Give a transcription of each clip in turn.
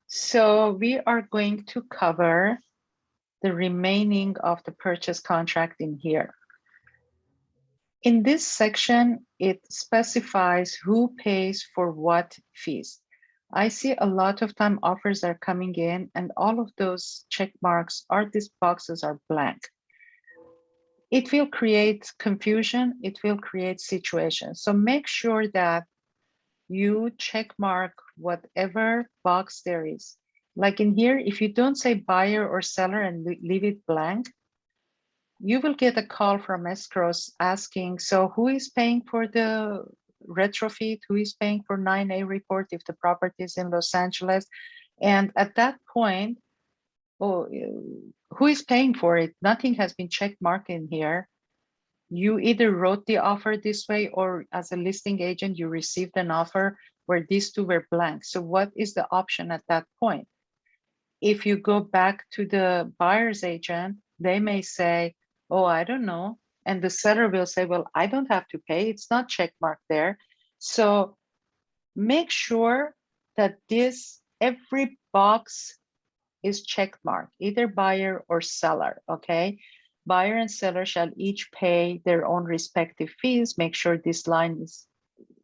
So we are going to cover the remaining of the purchase contract in here. In this section, it specifies who pays for what fees. I see a lot of time offers are coming in and all of those check marks or these boxes are blank. It will create confusion. It will create situations. So make sure that you check mark whatever box there is. Like in here, if you don't say buyer or seller and leave it blank, you will get a call from escrows asking, so who is paying for the retrofit? Who is paying for 9A report if the property is in Los Angeles? And at that point, oh, who is paying for it? Nothing has been check marked in here. You either wrote the offer this way or as a listing agent, you received an offer where these two were blank. So what is the option at that point? If you go back to the buyer's agent, they may say, oh, I don't know. And the seller will say, well, I don't have to pay. It's not check marked there. So make sure that every box is check marked, either buyer or seller, okay? Buyer and seller shall each pay their own respective fees. Make sure this line is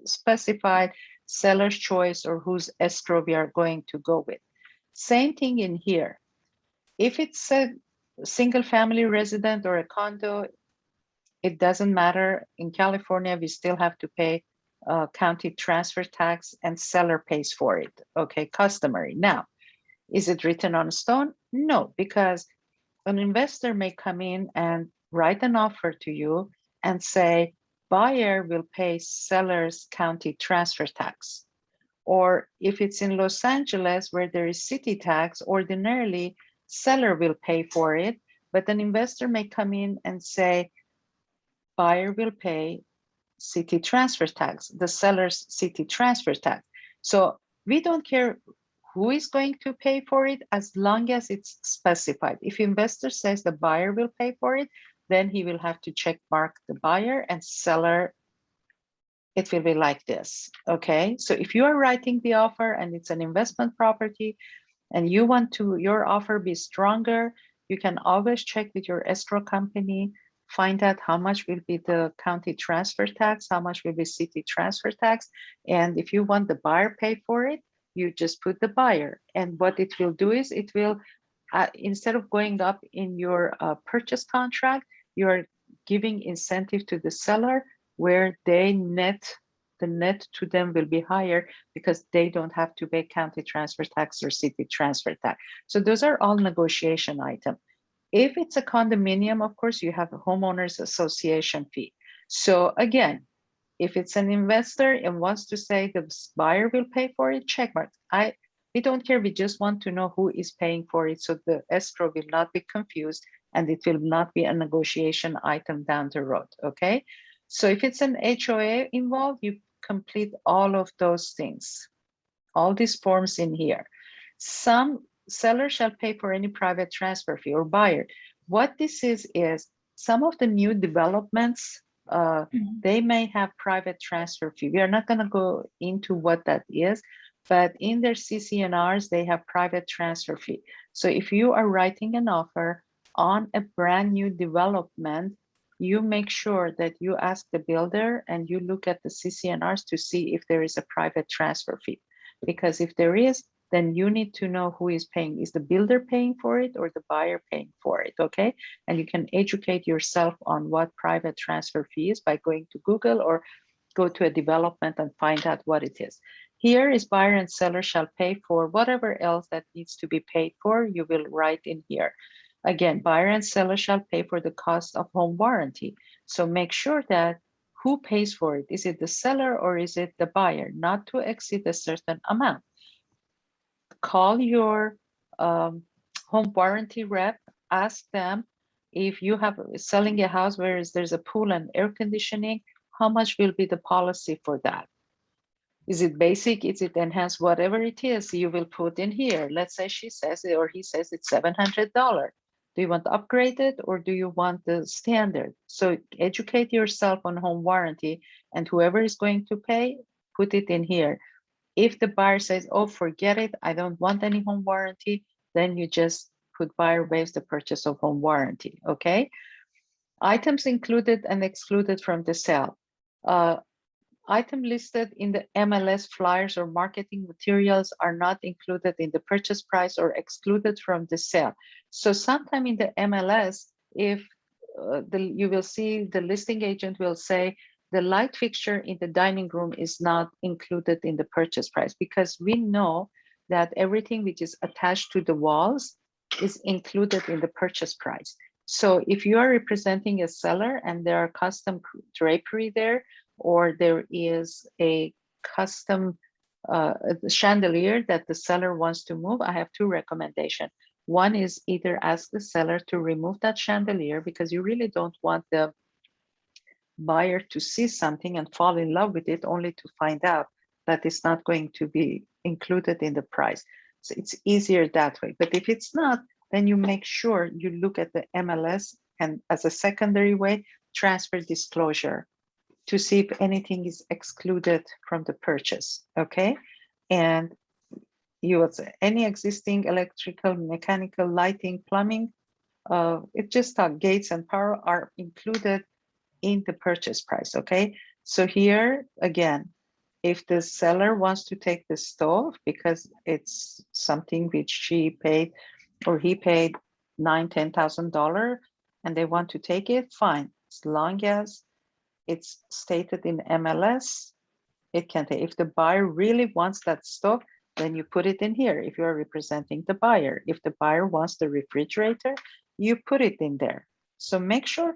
specified, seller's choice or whose escrow we are going to go with. Same thing in here. If it's a single family resident or a condo, it doesn't matter. In California, we still have to pay county transfer tax and seller pays for it, okay, customary. Now, is it written on stone? No, because an investor may come in and write an offer to you and say, buyer will pay seller's county transfer tax. Or if it's in Los Angeles where there is city tax, ordinarily seller will pay for it, but an investor may come in and say, buyer will pay city transfer tax, the seller's city transfer tax. So we don't care who is going to pay for it as long as it's specified. If investor says the buyer will pay for it, then he will have to check mark the buyer and seller. It will be like this, okay? So if you are writing the offer and it's an investment property and you want your offer be stronger, you can always check with your escrow company, find out how much will be the county transfer tax, how much will be city transfer tax. And if you want the buyer pay for it, you just put the buyer. And what it will do is it will, instead of going up in your purchase contract, you're giving incentive to the seller where the net to them will be higher because they don't have to pay county transfer tax or city transfer tax. So those are all negotiation items. If it's a condominium, of course, you have a homeowners association fee. So again, if it's an investor and wants to say the buyer will pay for it, check mark. We don't care. We just want to know who is paying for it. So the escrow will not be confused and it will not be a negotiation item down the road, okay? So if it's an HOA involved, you complete all of those things, all these forms in here. Some seller shall pay for any private transfer fee or buyer. What this is some of the new developments, they may have private transfer fee. We are not going to go into what that is, but in their CCNRs, they have private transfer fee. So if you are writing an offer on a brand new development, you make sure that you ask the builder and you look at the CCNRs to see if there is a private transfer fee. Because if there is, then you need to know who is paying. Is the builder paying for it or the buyer paying for it, okay? And you can educate yourself on what private transfer fee is by going to Google or go to a development and find out what it is. Here is buyer and seller shall pay for whatever else that needs to be paid for, you will write in here. Again, buyer and seller shall pay for the cost of home warranty. So make sure that who pays for it? Is it the seller or is it the buyer? Not to exceed a certain amount. Call your home warranty rep, ask them if you have selling a house where there's a pool and air conditioning, how much will be the policy for that? Is it basic? Is it enhanced? Whatever it is, you will put in here. Let's say she says it or he says it's $700. Do you want upgraded or do you want the standard? So educate yourself on home warranty and whoever is going to pay, put it in here. If the buyer says, oh, forget it, I don't want any home warranty, then you just put buyer waives the purchase of home warranty, okay? Items included and excluded from the sale. Item listed in the MLS flyers or marketing materials are not included in the purchase price or excluded from the sale. So sometime in the MLS, if you will see the listing agent will say the light fixture in the dining room is not included in the purchase price, because we know that everything which is attached to the walls is included in the purchase price. So if you are representing a seller and there are custom drapery there, or there is a custom chandelier that the seller wants to move, I have two recommendations. One is either ask the seller to remove that chandelier, because you really don't want the buyer to see something and fall in love with it only to find out that it's not going to be included in the price. So it's easier that way. But if it's not, then you make sure you look at the MLS, and as a secondary way, transfer disclosure to see if anything is excluded from the purchase, okay? And you would say any existing electrical, mechanical, lighting, plumbing, it just gates and power are included in the purchase price, okay? So here, again, if the seller wants to take the stove because it's something which she paid or he paid $9,000, $10,000 and they want to take it, fine, as long as it's stated in MLS, it can take. If the buyer really wants that stove, then you put it in here if you're representing the buyer. If the buyer wants the refrigerator, you put it in there. So make sure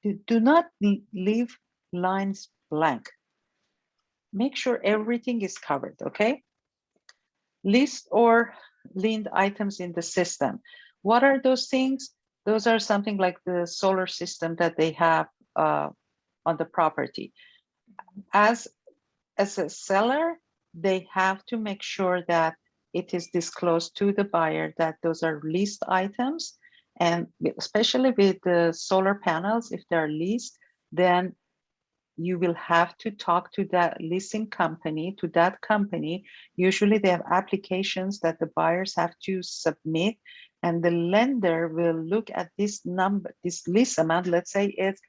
you do not leave lines blank. Make sure everything is covered, okay? List or liened items in the system. What are those things? Those are something like the solar system that they have on the property. As a seller, they have to make sure that it is disclosed to the buyer that those are leased items. And especially with the solar panels, if they're leased, then you will have to talk to that leasing company, to that company. Usually they have applications that the buyers have to submit, and the lender will look at this number, this lease amount, let's say it's,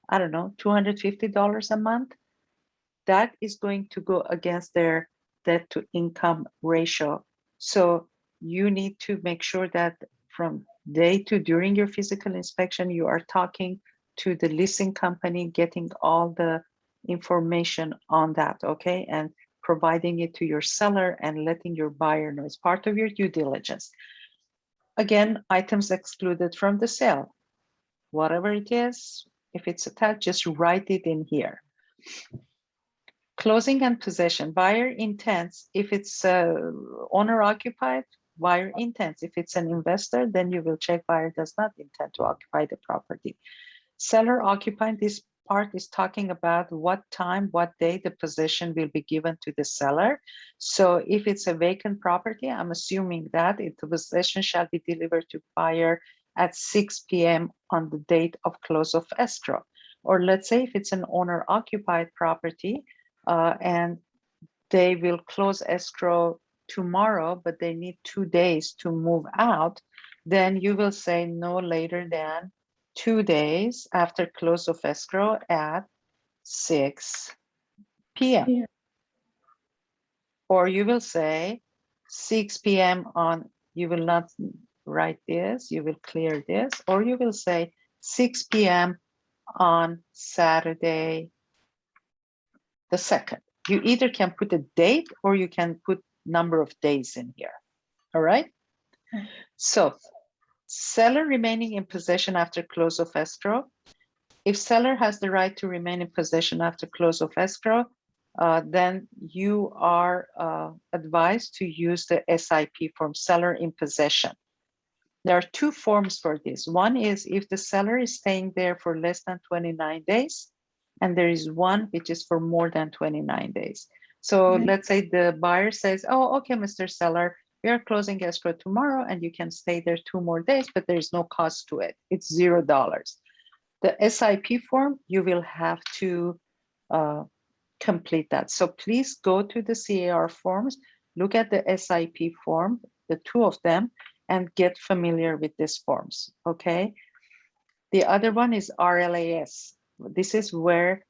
I don't know, $250 a month. That is going to go against their debt to income ratio. So you need to make sure that from day to during your physical inspection, you are talking to the leasing company, getting all the information on that, okay? And providing it to your seller and letting your buyer know. It's part of your due diligence. Again, items excluded from the sale. Whatever it is, if it's attached, just write it in here. Closing and possession, buyer intends. If it's owner occupied, buyer intends. If it's an investor, then you will check buyer does not intend to occupy the property. Seller occupied, this part is talking about what time, what day the possession will be given to the seller. So if it's a vacant property, I'm assuming that the possession shall be delivered to buyer at 6 p.m. on the date of close of escrow. Or let's say if it's an owner occupied property, and they will close escrow tomorrow, but they need 2 days to move out, then you will say no later than 2 days after close of escrow at 6 p.m. Yeah. Or you will say 6 p.m. on, you will not write this, you will clear this, or you will say 6 p.m. on Saturday the 2nd. You either can put a date or you can put number of days in here. All right. Okay. So seller remaining in possession after close of escrow. If seller has the right to remain in possession after close of escrow, then you are advised to use the SIP form, seller in possession. There are two forms for this. One is if the seller is staying there for less than 29 days, and there is one which is for more than 29 days. So let's say the buyer says, oh, okay, Mr. Seller, we are closing escrow tomorrow and you can stay there 2 more days, but there's no cost to it. It's $0. The SIP form, you will have to complete that. So please go to the CAR forms, look at the SIP form, the two of them, and get familiar with these forms, okay? The other one is RLAS. This is where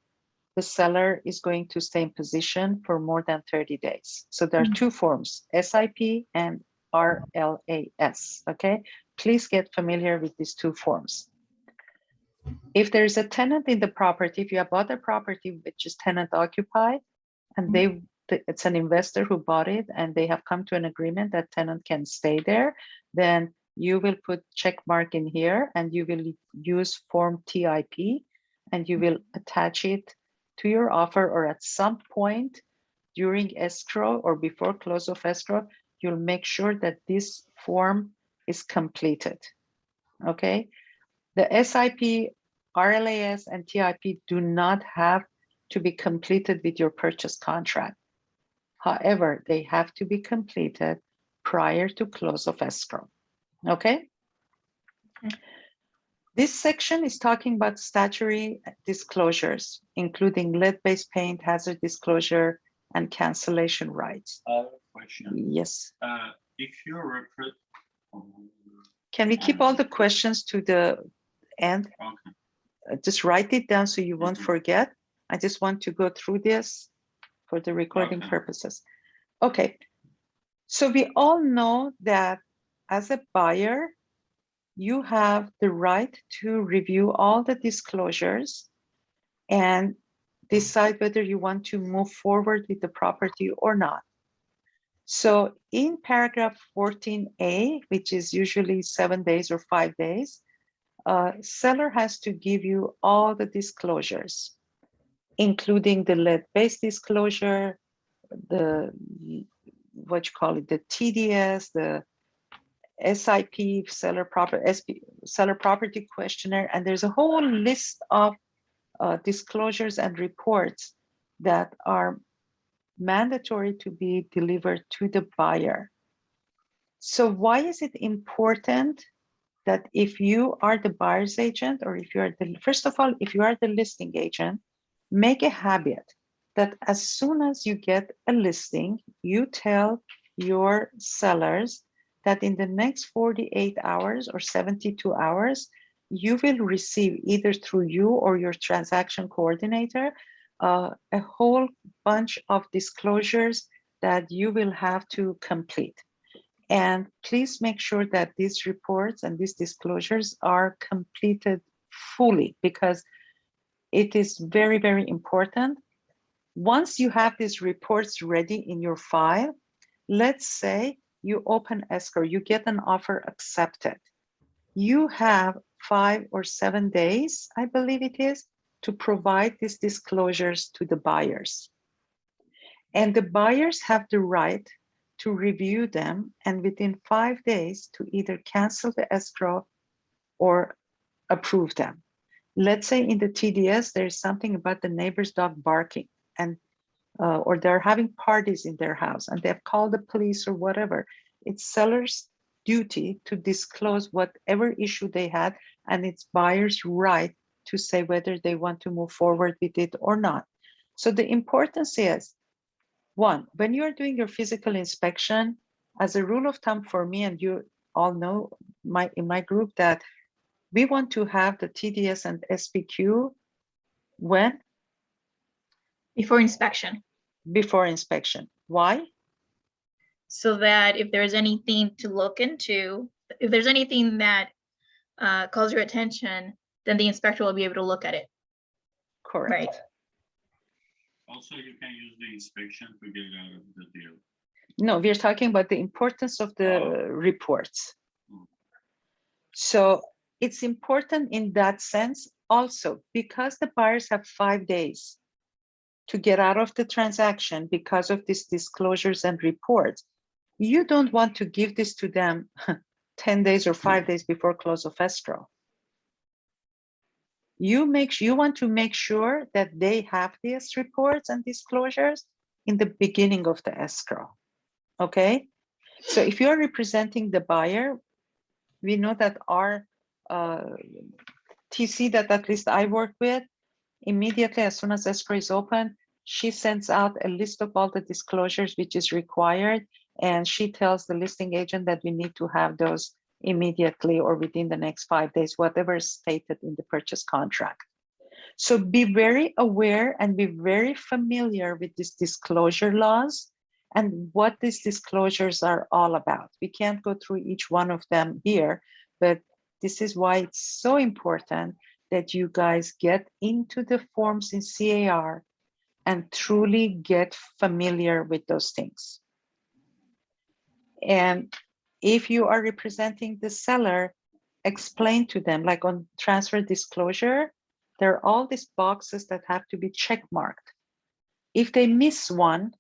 the seller is going to stay in position for more than 30 days. So there are two forms, SIP and RLAS, okay? Please get familiar with these two forms. If there's a tenant in the property, if you have bought a property which is tenant occupied, and it's an investor who bought it and they have come to an agreement that tenant can stay there, then you will put check mark in here and you will use form TIP and you will attach it to your offer, or at some point during escrow or before close of escrow, you'll make sure that this form is completed, okay? The SIP, RLAS, and TIP do not have to be completed with your purchase contract. However, they have to be completed prior to close of escrow, okay? This section is talking about statutory disclosures, including lead-based paint, hazard disclosure, and cancellation rights. Question. Yes. If you refer, can we keep all the questions to the end? okay. Just write it down so you won't forget. I just want to go through this for the recording purposes. Okay. So we all know that as a buyer, you have the right to review all the disclosures and decide whether you want to move forward with the property or not. So in paragraph 14A, which is usually 7 days or 5 days, seller has to give you all the disclosures, including the lead-based disclosure, the, what you call it, the TDS, the SIP, seller property questionnaire, and there's a whole list of disclosures and reports that are mandatory to be delivered to the buyer. So why is it important that if you are the buyer's agent, or if you are the, first of all, if you are the listing agent, make a habit that as soon as you get a listing, you tell your sellers that in the next 48 hours or 72 hours, you will receive either through you or your transaction coordinator, a whole bunch of disclosures that you will have to complete. And please make sure that these reports and these disclosures are completed fully, because it is very, very important. Once you have these reports ready in your file, let's say you open escrow, you get an offer accepted. You have 5 or 7 days, I believe it is, to provide these disclosures to the buyers. And the buyers have the right to review them, and within 5 days to either cancel the escrow or approve them. Let's say in the TDS, there's something about the neighbor's dog barking, and or they're having parties in their house and they've called the police or whatever. It's seller's duty to disclose whatever issue they had, and it's buyer's right to say whether they want to move forward with it or not. So the importance is, one, when you are doing your physical inspection, as a rule of thumb for me, and you all know in my group, that we want to have the TDS and SPQ when? Before inspection. Before inspection. Why? So that if there's anything to look into, if there's anything that calls your attention, then the inspector will be able to look at it. Correct. Right. Also, you can use the inspection to get out of the deal. No, we're talking about the importance of the reports. So it's important in that sense also, because the buyers have 5 days to get out of the transaction because of these disclosures and reports. You don't want to give this to them 10 days or 5 days before close of escrow. You want to make sure that they have these reports and disclosures in the beginning of the escrow, okay? So if you're representing the buyer, we know that our TC that at least I work with, immediately as soon as escrow is open, she sends out a list of all the disclosures which is required, and she tells the listing agent that we need to have those immediately or within the next 5 days, whatever is stated in the purchase contract. So be very aware and be very familiar with these disclosure laws and what these disclosures are all about. We can't go through each one of them here, but this is why it's so important that you guys get into the forms in CAR and truly get familiar with those things. And if you are representing the seller, explain to them, like on transfer disclosure, there are all these boxes that have to be check marked. If they miss one,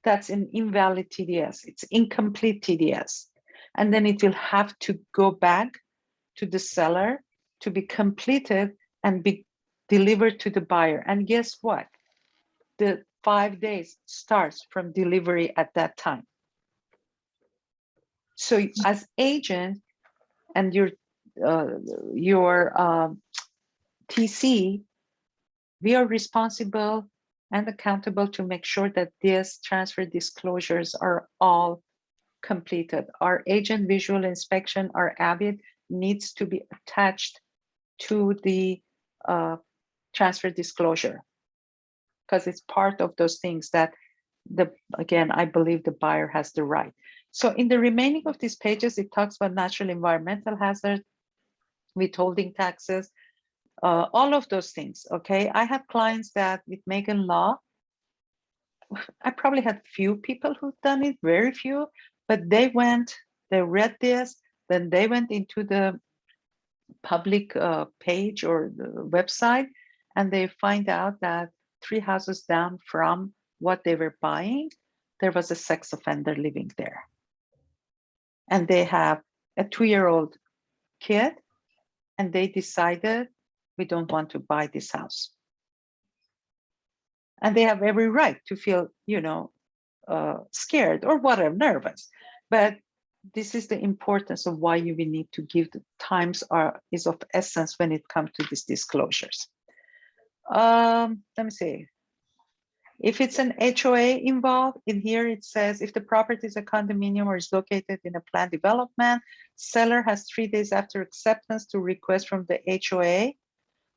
that's an invalid TDS, it's incomplete TDS. And then it will have to go back to the seller to be completed and be delivered to the buyer. And guess what? The 5 days starts from delivery at that time. So as agent and your TC, we are responsible and accountable to make sure that these transfer disclosures are all completed. Our agent visual inspection, our AVID, needs to be attached to the transfer disclosure because it's part of those things that again, I believe the buyer has the right. So in the remaining of these pages, it talks about natural environmental hazard, withholding taxes, all of those things, okay? I have clients that with Megan Law, I probably had few people who've done it, very few, but they read this, then they went into the public page or the website, and they find out that 3 houses down from what they were buying, there was a sex offender living there. And they have a 2-year-old kid, and they decided, we don't want to buy this house. And they have every right to feel, scared or whatever, nervous. But this is the importance of why you will need to give the times is of essence when it comes to these disclosures. Let me see. If it's an HOA involved, in here it says if the property is a condominium or is located in a planned development, seller has 3 days after acceptance to request from the HOA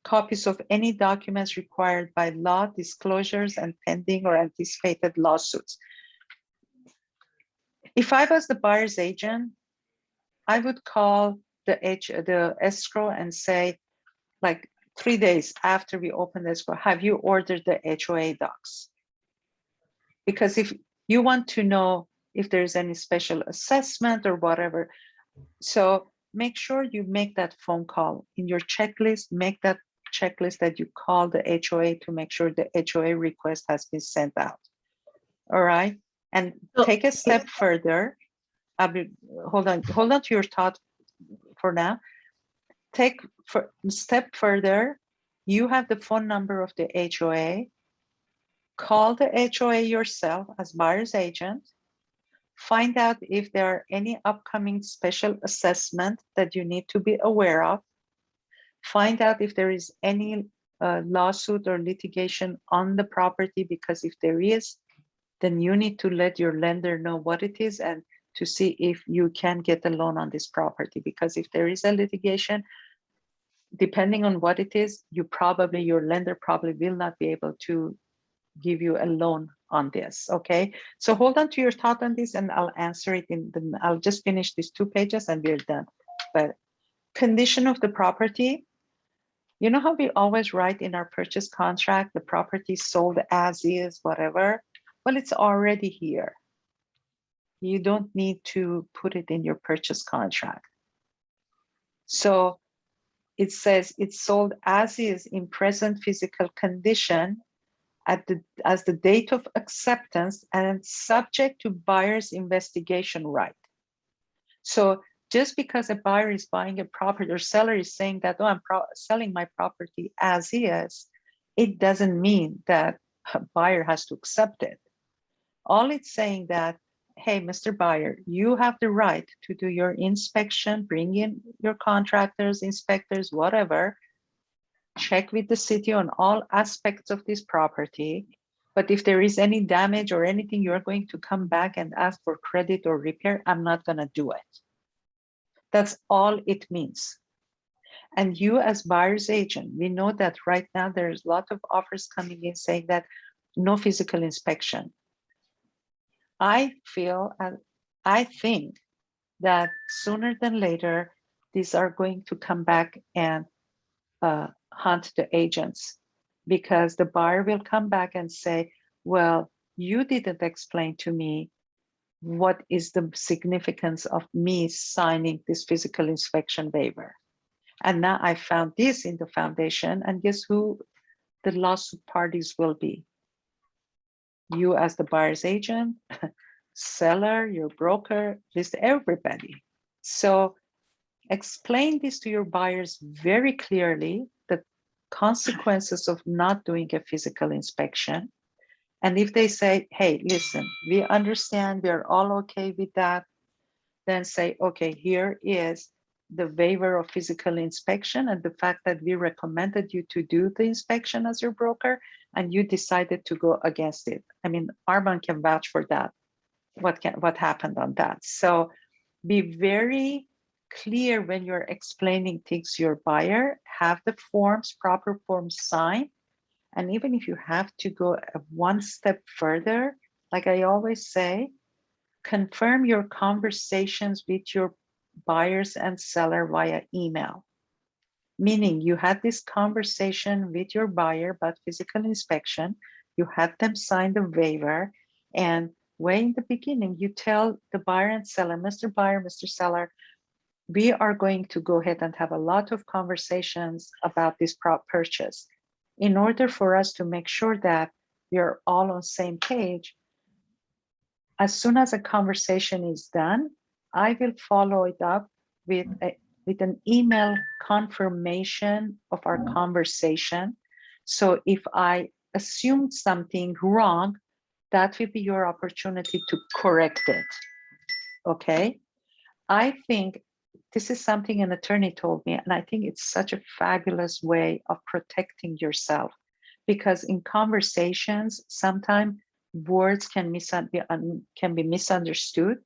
copies of any documents required by law, disclosures, and pending or anticipated lawsuits. If I was the buyer's agent, I would call the escrow and say, like 3 days after we open the escrow, have you ordered the HOA docs? Because if you want to know if there's any special assessment or whatever, so make sure you make that phone call in your checklist, make that checklist that you call the HOA to make sure the HOA request has been sent out. All right. And take a step further. Hold on to your thought for now. Take a step further. You have the phone number of the HOA. Call the HOA yourself as buyer's agent. Find out if there are any upcoming special assessment that you need to be aware of. Find out if there is any lawsuit or litigation on the property, because if there is, then you need to let your lender know what it is and to see if you can get a loan on this property. Because if there is a litigation, depending on what it is, your lender probably will not be able to give you a loan on this. Okay, so hold on to your thought on this and I'll answer it I'll just finish these 2 pages and we're done. But condition of the property, you know how we always write in our purchase contract, the property sold as is, whatever. Well, it's already here. You don't need to put it in your purchase contract. So it says it's sold as is in present physical condition as the date of acceptance and subject to buyer's investigation right. So just because a buyer is buying a property or seller is saying that, oh, I'm selling my property as is, it doesn't mean that a buyer has to accept it. All it's saying that, hey, Mr. Buyer, you have the right to do your inspection, bring in your contractors, inspectors, whatever, check with the city on all aspects of this property. But if there is any damage or anything, you're going to come back and ask for credit or repair. I'm not going to do it. That's all it means. And you as buyer's agent, we know that right now there's a lot of offers coming in saying that no physical inspection. I think that sooner than later, these are going to come back and hunt the agents, because the buyer will come back and say, well, you didn't explain to me what is the significance of me signing this physical inspection waiver. And now I found this in the foundation, and guess who the lawsuit parties will be? You as the buyer's agent, seller, your broker, just everybody. So explain this to your buyers very clearly, the consequences of not doing a physical inspection. And if they say, hey, listen, we understand, we're all okay with that, then say, okay, here is the waiver of physical inspection and the fact that we recommended you to do the inspection as your broker and you decided to go against it. I mean, Armand can vouch for that, what happened on that. So be very clear when you're explaining things to your buyer, have the forms, proper forms signed. And even if you have to go one step further, like I always say, confirm your conversations with your buyers and seller via email. Meaning you had this conversation with your buyer about physical inspection, you had them sign the waiver, and way in the beginning, you tell the buyer and seller, Mr. Buyer, Mr. Seller, we are going to go ahead and have a lot of conversations about this purchase. In order for us to make sure that we are all on the same page, as soon as a conversation is done, I will follow it up with an email confirmation of our conversation. So if I assumed something wrong, that will be your opportunity to correct it. Okay? I think this is something an attorney told me, and I think it's such a fabulous way of protecting yourself, because in conversations, sometimes words can be misunderstood.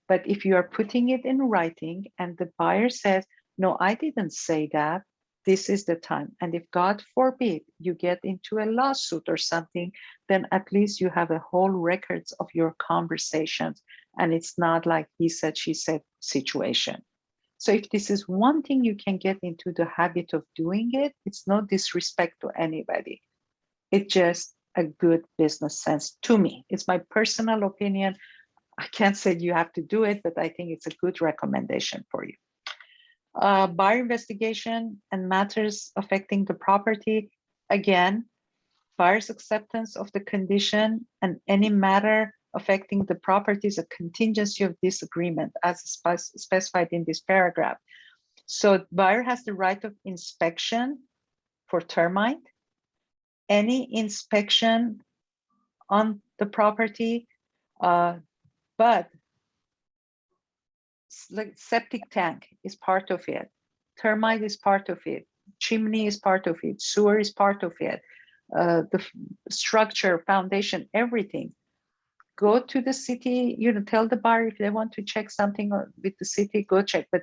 But if you are putting it in writing and the buyer says, no, I didn't say that, this is the time. And if God forbid you get into a lawsuit or something, then at least you have a whole records of your conversations. And it's not like he said, she said situation. So if this is one thing you can get into the habit of doing it, it's no disrespect to anybody. It's just a good business sense to me. It's my personal opinion. I can't say you have to do it, but I think it's a good recommendation for you. Buyer investigation and matters affecting the property. Again, buyer's acceptance of the condition and any matter affecting the property is a contingency of this agreement as specified in this paragraph. So buyer has the right of inspection for termite, any inspection on the property, but like septic tank is part of it, termite is part of it, chimney is part of it, sewer is part of it, the structure, foundation, everything. Go to the city, tell the buyer if they want to check something with the city, go check, but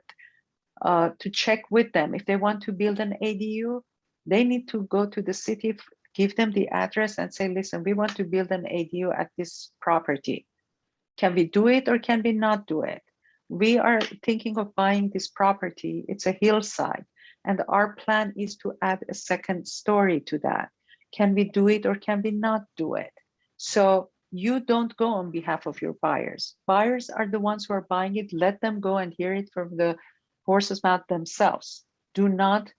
to check with them. If they want to build an ADU, they need to go to the city, give them the address and say, listen, we want to build an ADU at this property. Can we do it or can we not do it? We are thinking of buying this property. It's a hillside, and our plan is to add a second story to that. Can we do it or can we not do it? So you don't go on behalf of your buyers. Buyers are the ones who are buying it. Let them go and hear it from the horse's mouth themselves. Do not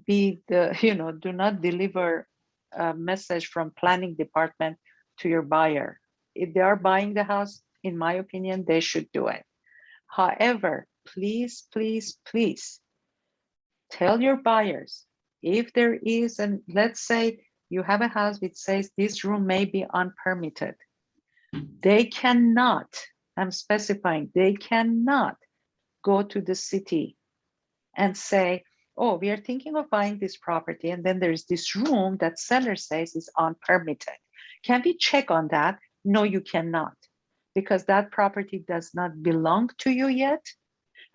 be do not deliver a message from planning department to your buyer. If they are buying the house, in my opinion, they should do it. However, please, please, please tell your buyers if there is, and let's say you have a house which says this room may be unpermitted. They cannot, I'm specifying, they cannot go to the city and say, oh, we are thinking of buying this property, and then there's this room that seller says is unpermitted. Can we check on that? No, you cannot, because that property does not belong to you yet,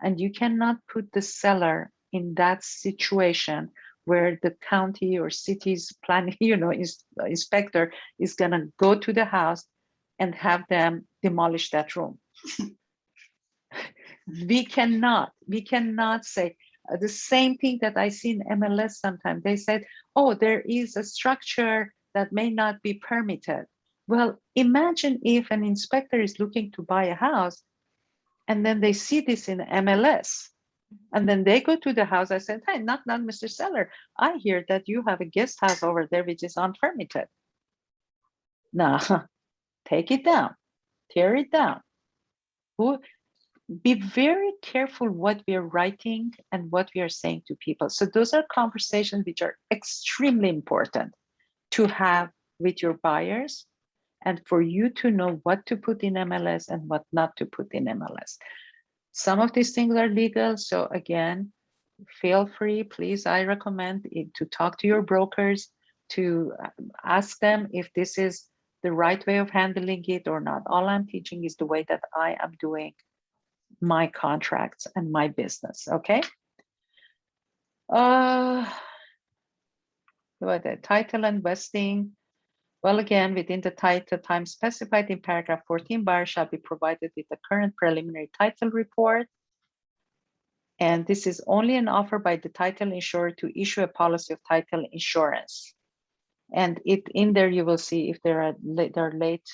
and you cannot put the seller in that situation where the county or city's planning, inspector is gonna go to the house and have them demolish that room. We cannot say the same thing that I see in MLS sometimes. They said, oh, there is a structure that may not be permitted. Well, imagine if an inspector is looking to buy a house and then they see this in MLS. And then they go to the house. I said, hey, knock, Mr. Seller. I hear that you have a guest house over there which is unpermitted. No, take it down, tear it down. Be very careful what we are writing and what we are saying to people. So those are conversations which are extremely important to have with your buyers, and for you to know what to put in MLS and what not to put in MLS. Some of these things are legal. So again, feel free, please, I recommend it, to talk to your brokers, to ask them if this is the right way of handling it or not. All I'm teaching is the way that I am doing my contracts and my business, okay? What the title and vesting. Well, again, within the title time specified in paragraph 14, buyer shall be provided with the current preliminary title report. And this is only an offer by the title insurer to issue a policy of title insurance. And in there, you will see if they're late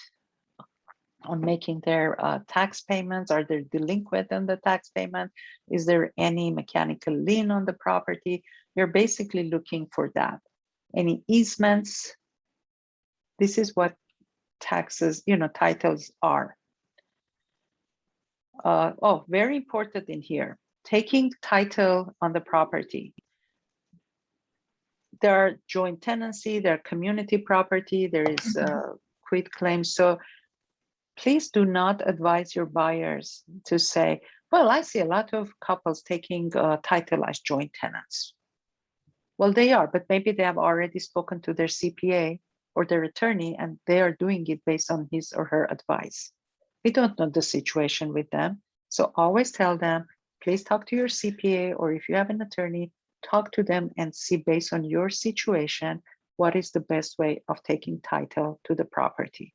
on making their tax payments. Are they delinquent on the tax payment? Is there any mechanical lien on the property? You're basically looking for that. Any easements? This is what taxes, titles are. Oh, very important in here, taking title on the property. There are joint tenancy, there are community property, there is quit claim. So please do not advise your buyers to say, well, I see a lot of couples taking title as joint tenants. Well, they are, but maybe they have already spoken to their CPA or their attorney, and they are doing it based on his or her advice. We don't know the situation with them. So always tell them, please talk to your CPA, or if you have an attorney, talk to them and see based on your situation, what is the best way of taking title to the property.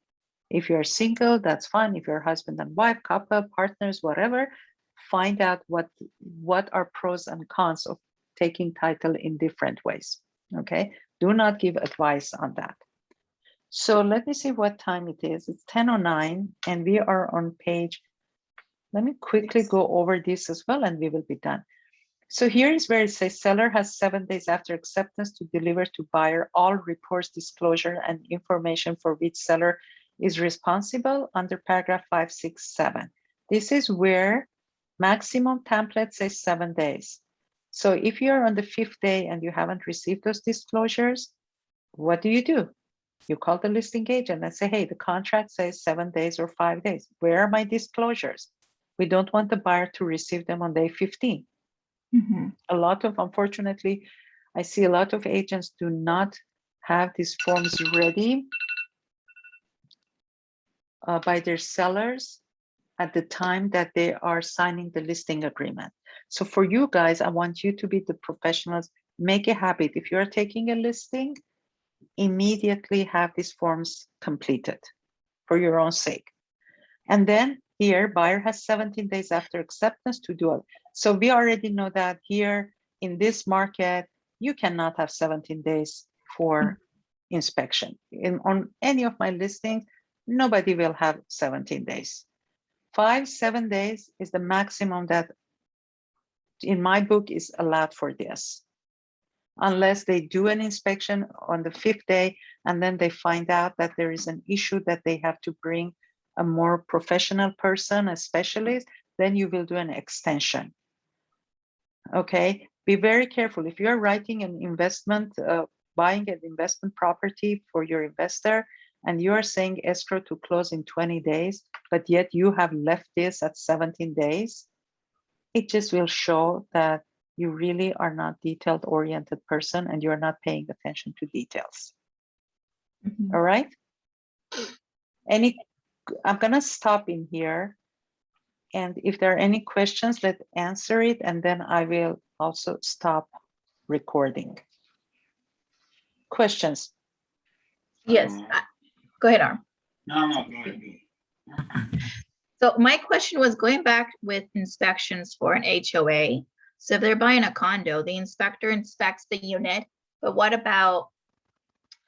If you're single, that's fine. If you're husband and wife, couple, partners, whatever, find out what are pros and cons of taking title in different ways, okay? Do not give advice on that. So let me see what time it is. It's 10:09 and we are on page, let me quickly go over this as well and we will be done. So here is where it says seller has 7 days after acceptance to deliver to buyer all reports, disclosure, and information for which seller is responsible under paragraph 567. This is where maximum template says 7 days. So if you're on the 5th day and you haven't received those disclosures, what do? You call the listing agent and say, hey, the contract says 7 days or 5 days. Where are my disclosures? We don't want the buyer to receive them on day 15. Mm-hmm. Unfortunately, I see a lot of agents do not have these forms ready by their sellers at the time that they are signing the listing agreement. So for you guys, I want you to be the professionals. Make a habit. If you're taking a listing, immediately have these forms completed for your own sake. And then here, buyer has 17 days after acceptance to do it. So we already know that here in this market, you cannot have 17 days for inspection. On any of my listings, nobody will have 17 days. 5-7 days is the maximum that in my book is allowed for this. Unless they do an inspection on the 5th day and then they find out that there is an issue that they have to bring a more professional person, a specialist, then you will do an extension. Okay, be very careful. If you're writing an investment, buying an investment property for your investor, and you are saying escrow to close in 20 days, but yet you have left this at 17 days, it just will show that you really are not detailed oriented person and you're not paying attention to details. Mhm. All right. I'm gonna stop in here. And if there are any questions, let's answer it. And then I will also stop recording. Questions? Yes, go ahead, Arm. No, go ahead. So my question was going back with inspections for an HOA. So if they're buying a condo, the inspector inspects the unit, but what about,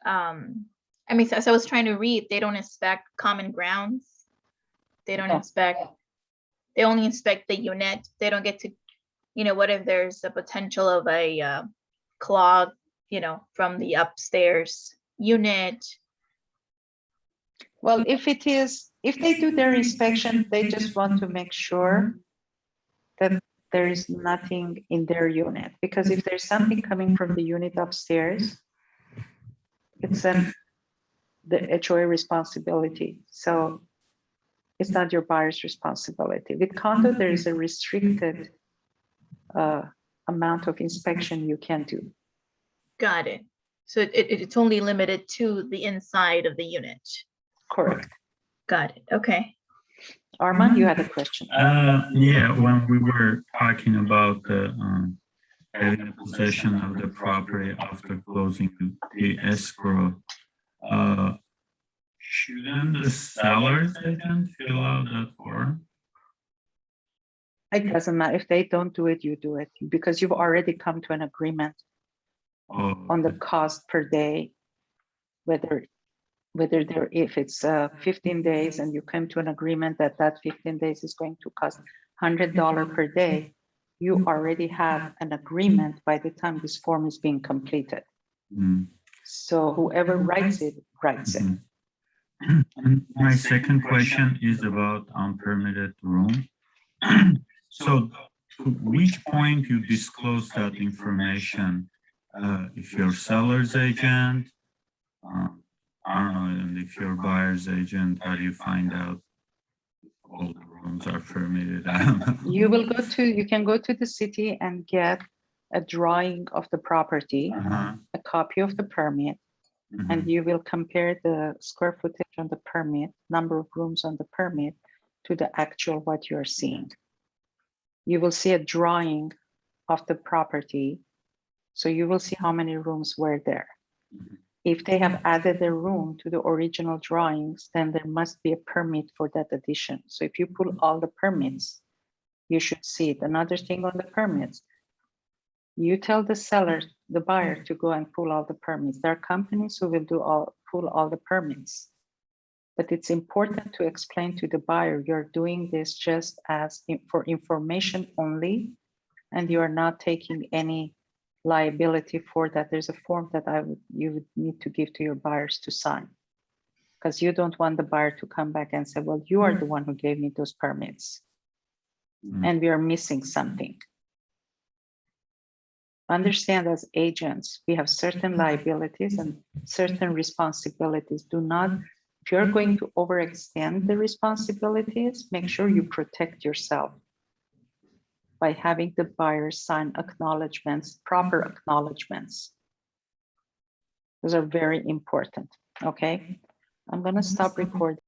I mean, so I was trying to read, they don't inspect common grounds. They don't No. inspect, they only inspect the unit. They don't get to, what if there's a potential of a clog, from the upstairs unit? Well, if they do their inspection, they just want to make sure that there is nothing in their unit. Because if there's something coming from the unit upstairs, it's the HOA responsibility. So it's not your buyer's responsibility. With condo, there is a restricted amount of inspection you can do. Got it. So it's only limited to the inside of the unit. Correct. Got it. Okay. Arman, you had a question. Yeah, when we were talking about the having possession of the property after closing the escrow, shouldn't the seller's agent fill out that form? It doesn't matter. If they don't do it, you do it, because you've already come to an agreement on the cost per day, whether if it's 15 days and you come to an agreement that 15 days is going to cost $100 per day, you already have an agreement by the time this form is being completed. So whoever writes it, writes it. And my second question is about unpermitted room. So to which point you disclose that information? If you're seller's agent, I don't know, and if you're buyer's agent, how do you find out if all the rooms are permitted? I don't know. You can go to the city and get a drawing of the property, a copy of the permit, and you will compare the square footage on the permit, number of rooms on the permit, to the actual what you're seeing. You will see a drawing of the property, so you will see how many rooms were there. If they have added a room to the original drawings, then there must be a permit for that addition. So if you pull all the permits, you should see it. Another thing on the permits, you tell the seller, the buyer, to go and pull all the permits. There are companies who will pull all the permits. But it's important to explain to the buyer, you're doing this just for information only, and you are not taking any liability for that. There's a form that you would need to give to your buyers to sign, because you don't want the buyer to come back and say, well, you are the one who gave me those permits and we are missing something. Understand, as agents, we have certain liabilities and certain responsibilities. If you're going to overextend the responsibilities, make sure you protect yourself by having the buyer sign acknowledgements, proper acknowledgements. Those are very important, okay? I'm gonna stop recording.